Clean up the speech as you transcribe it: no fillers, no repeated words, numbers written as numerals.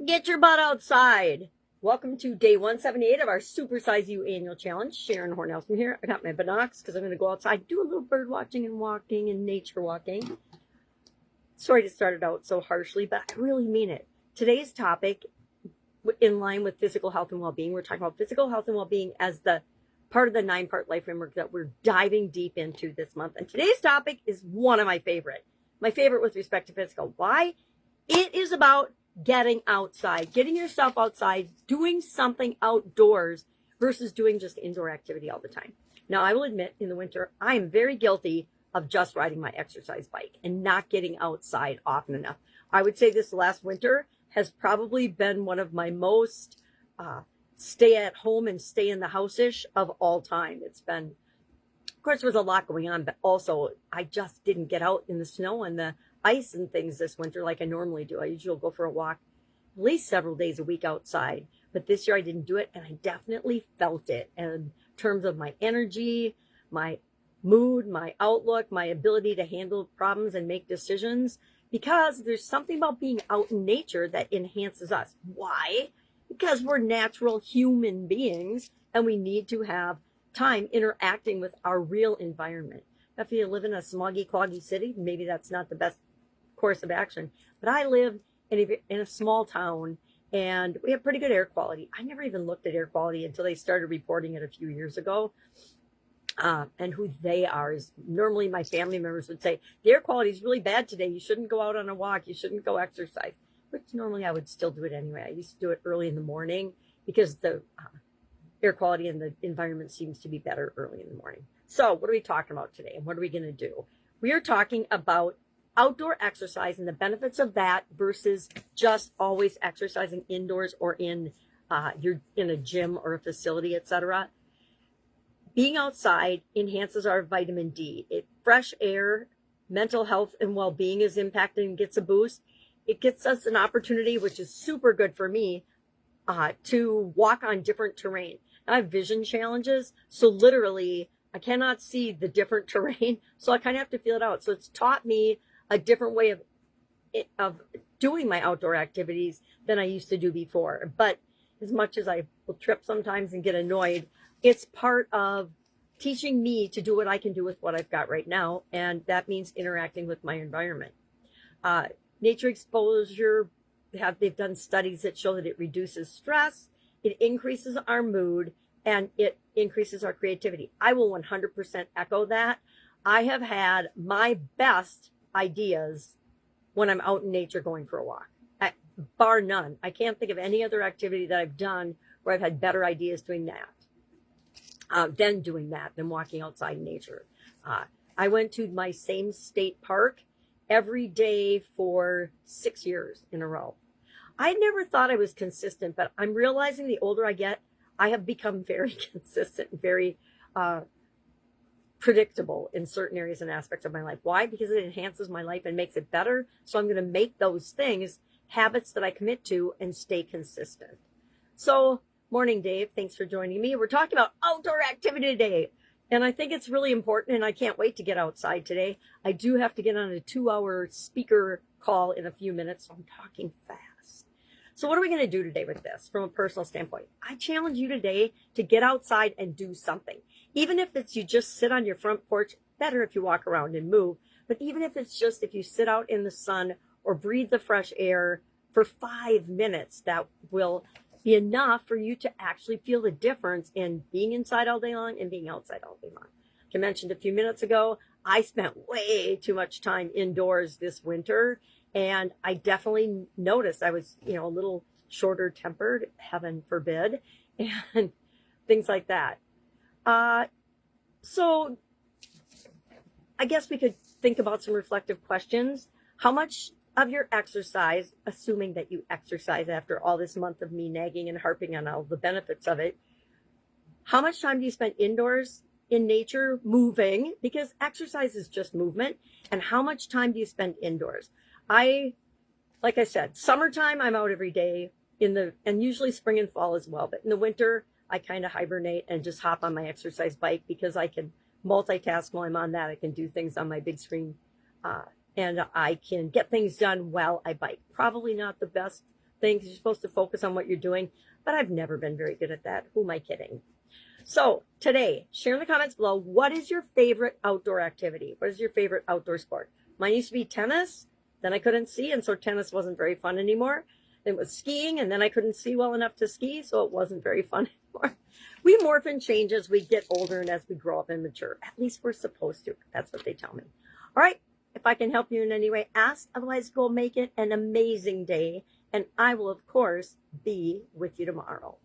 Get your butt outside. Welcome to day 178 of our Supersize You annual challenge. Sharon Horne-Ellstrom here. I got my binocs because I'm going to go outside, do a little bird watching and walking and nature walking. Sorry to start it out so harshly, but I really mean it. Today's topic, in line with physical health and well-being, we're talking about physical health and well-being as the part of the 9-part life framework that we're diving deep into this month. And today's topic is one of my favorite with respect to physical. Why? It is about getting outside, getting yourself outside, doing something outdoors versus doing just indoor activity all the time. Now, I will admit, in the winter, I am very guilty of just riding my exercise bike and not getting outside often enough. I would say this last winter has probably been one of my most stay at home and stay in the house-ish of all time. It's been, of course, there was a lot going on, but also I just didn't get out in the snow and the ice and things this winter like I normally do. I usually go for a walk at least several days a week outside, but this year I didn't do it, and I definitely felt it in terms of my energy, my mood, my outlook, my ability to handle problems and make decisions, because there's something about being out in nature that enhances us. Why? Because we're natural human beings and we need to have time interacting with our real environment. If you live in a smoggy, cloggy city, maybe that's not the best course of action. But I live in a small town and we have pretty good air quality. I never even looked at air quality until they started reporting it a few years ago. And who they are is normally my family members would say, the air quality is really bad today. You shouldn't go out on a walk. You shouldn't go exercise. Which normally I would still do it anyway. I used to do it early in the morning because the air quality in the environment seems to be better early in the morning. So what are we talking about today? And what are we going to do? We are talking about outdoor exercise and the benefits of that versus just always exercising indoors or you're in a gym or a facility, etc. Being outside enhances our vitamin D. Fresh air, mental health and well-being is impacted and gets a boost. It gets us an opportunity, which is super good for me, to walk on different terrain. I have vision challenges, so literally I cannot see the different terrain, so I kind of have to feel it out. So it's taught me a different way of doing my outdoor activities than I used to do before. But as much as I will trip sometimes and get annoyed, it's part of teaching me to do what I can do with what I've got right now, and that means interacting with my environment. Nature exposure, they've done studies that show that it reduces stress, it increases our mood, and it increases our creativity. I will 100% echo that. I have had my best ideas when I'm out in nature going for a walk, bar none. I can't think of any other activity that I've done where I've had better ideas doing that than walking outside in nature. I went to my same state park every day for 6 years in a row. I never thought I was consistent, but I'm realizing the older I get, I have become very consistent, very predictable in certain areas and aspects of my life. Why? Because it enhances my life and makes it better. So I'm going to make those things habits that I commit to and stay consistent. So, morning, Dave. Thanks for joining me. We're talking about outdoor activity today. And I think it's really important, and I can't wait to get outside today. I do have to get on a 2-hour speaker call in a few minutes, so I'm talking fast. So what are we going to do today with this from a personal standpoint? I challenge you today to get outside and do something. Even if it's you just sit on your front porch, better if you walk around and move, but even if it's just if you sit out in the sun or breathe the fresh air for 5 minutes, that will be enough for you to actually feel the difference in being inside all day long and being outside all day long. Like I mentioned a few minutes ago, I spent way too much time indoors this winter, and I definitely noticed I was, a little shorter tempered, heaven forbid, and things like that. So I guess we could think about some reflective questions. How much of your exercise, assuming that you exercise after all this month of me nagging and harping on all the benefits of it, how much time do you spend indoors in nature moving? Because exercise is just movement. And how much time do you spend indoors? Like I said, summertime, I'm out every day and usually spring and fall as well. But in the winter, I kind of hibernate and just hop on my exercise bike because I can multitask while I'm on that. I can do things on my big screen and I can get things done while I bike. Probably not the best things. You're supposed to focus on what you're doing, but I've never been very good at that. Who am I kidding? So today, share in the comments below, what is your favorite outdoor activity? What is your favorite outdoor sport? Mine used to be tennis. Then I couldn't see, and so tennis wasn't very fun anymore. It was skiing, and then I couldn't see well enough to ski, so it wasn't very fun anymore. We morph and change as we get older and as we grow up and mature. At least we're supposed to. That's what they tell me. All right. If I can help you in any way, ask. Otherwise, go make it an amazing day. And I will, of course, be with you tomorrow.